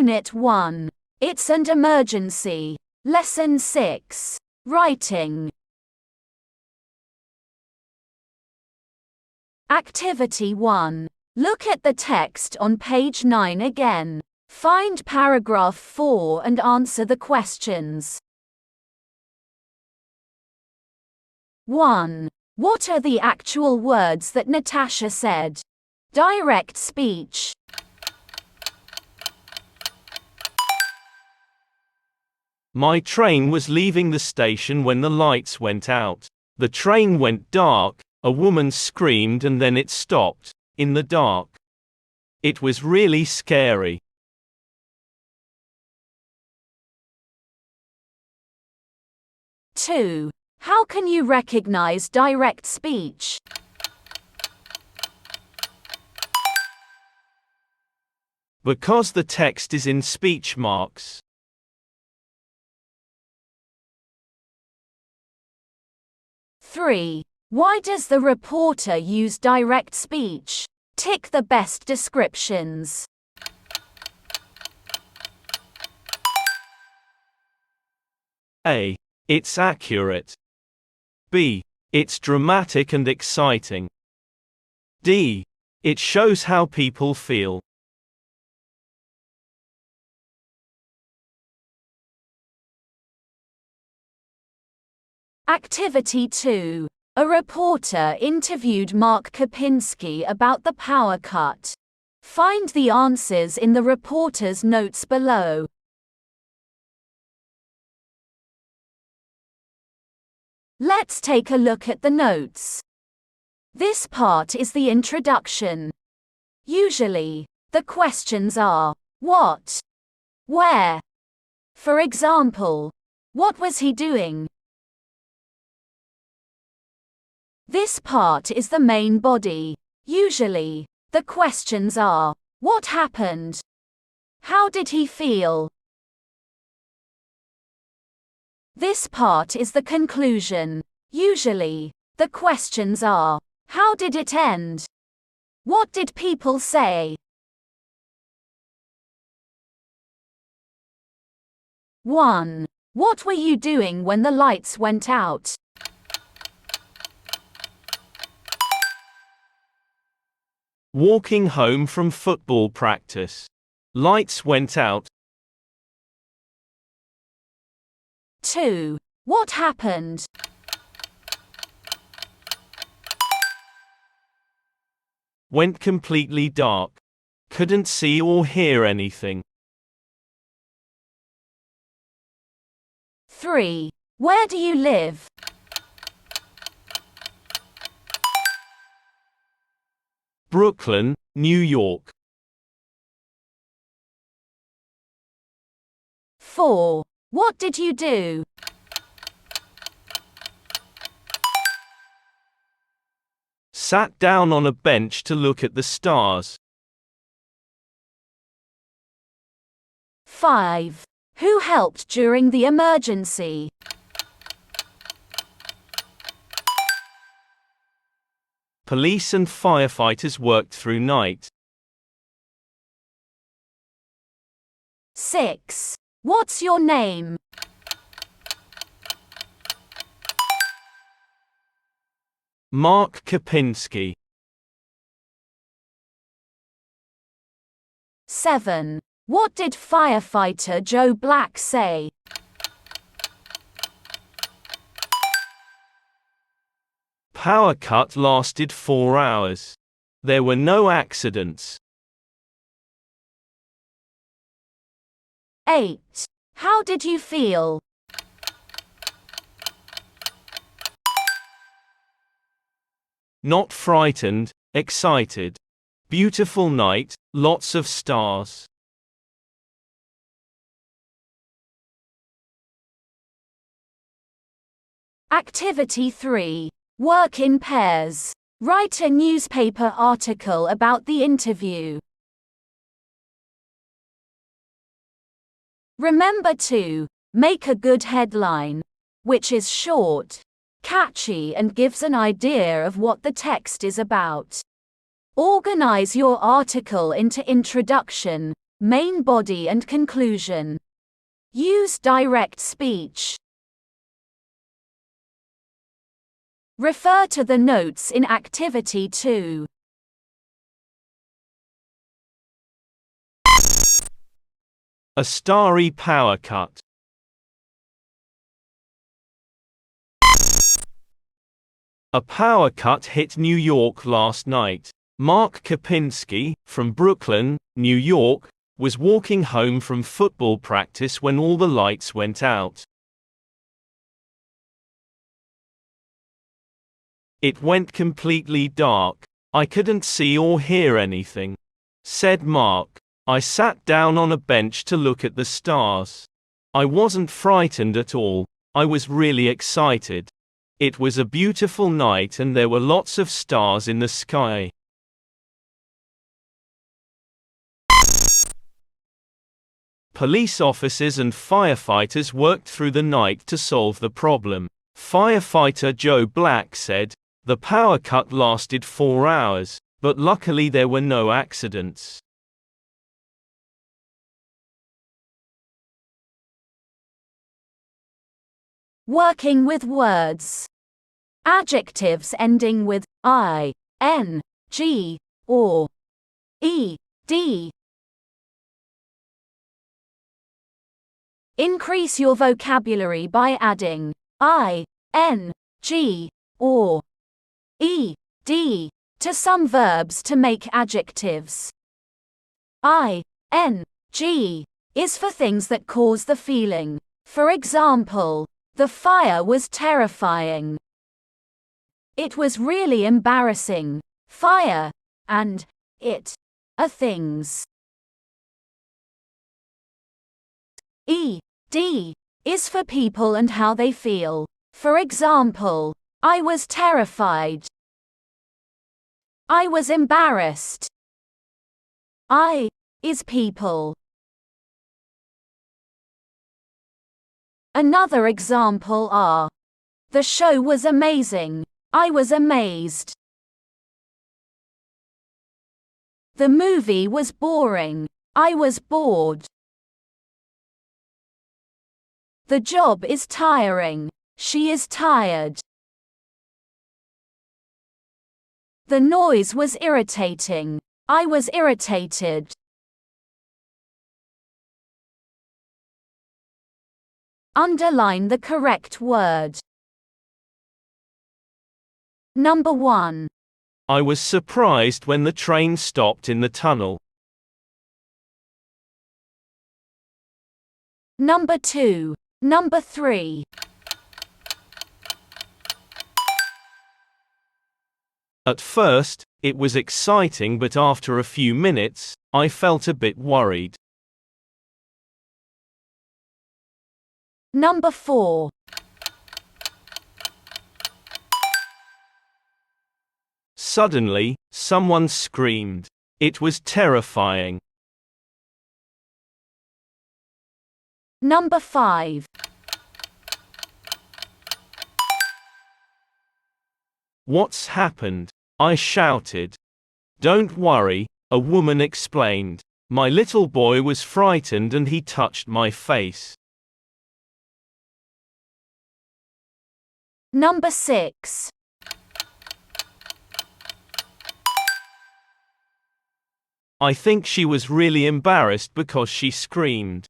Unit 1. It's an emergency. Lesson 6. Writing. Activity 1. Look at the text on page 9 again. Find paragraph 4 and answer the questions. 1. What are the actual words that Natasha said? Direct speech. My train was leaving the station when the lights went out. The train went dark, a woman screamed and then it stopped, in the dark. It was really scary. 2. How can you recognize direct speech? Because the text is in speech marks. 3. Why does the reporter use direct speech? Tick the best descriptions. A. It's accurate. B. It's dramatic and exciting. D. It shows how people feel. Activity 2. A reporter interviewed Mark Kapinski about the power cut. Find the answers in the reporter's notes below. Let's take a look at the notes. This part is the introduction. Usually, the questions are, what? Where? For example, what was he doing? This part is the main body. Usually, the questions are, what happened? How did he feel? This part is the conclusion. Usually, the questions are, how did it end? What did people say? 1. What were you doing when the lights went out? Walking home from football practice. Lights went out. 2. What happened? Went completely dark. Couldn't see or hear anything. 3. Where do you live? Brooklyn, New York. 4. What did you do? Sat down on a bench to look at the stars. 5. Who helped during the emergency? Police and firefighters worked through night. 6. What's your name? Mark Kapinski. 7. What did firefighter Joe Black say? Power cut lasted 4 hours. There were no accidents. 8. How did you feel? Not frightened, excited. Beautiful night, lots of stars. Activity 3. Work in pairs. Write a newspaper article about the interview. Remember to make a good headline, which is short, catchy and gives an idea of what the text is about. Organize your article into introduction, Main body and conclusion. Use direct speech. Refer to the notes in Activity 2. A starry power cut. A power cut hit New York last night. Mark Kapinski, from Brooklyn, New York, was walking home from football practice when all the lights went out. It went completely dark. I couldn't see or hear anything, said Mark. I sat down on a bench to look at the stars. I wasn't frightened at all. I was really excited. It was a beautiful night and there were lots of stars in the sky. Police officers and firefighters worked through the night to solve the problem. Firefighter Joe Black said, "The power cut lasted 4 hours, but luckily there were no accidents." Working with words. Adjectives ending with I, N, G, or E, D. Increase your vocabulary by adding I, N, G, or E, D to some verbs to make adjectives. I, N, G is for things that cause the feeling. For example, the fire was terrifying. It was really embarrassing. Fire and it are things. E, D is for people and how they feel. For example, I was terrified. I was embarrassed. I is people. Another example are: the show was amazing. I was amazed. The movie was boring. I was bored. The job is tiring. She is tired. The noise was irritating. I was irritated. Underline the correct word. Number 1. I was surprised when the train stopped in the tunnel. Number 2. Number 3. At first, it was exciting, but after a few minutes, I felt a bit worried. Number 4. Suddenly, someone screamed. It was terrifying. Number 5. What's happened? I shouted. Don't worry, a woman explained. My little boy was frightened and he touched my face. Number 6. I think she was really embarrassed because she screamed.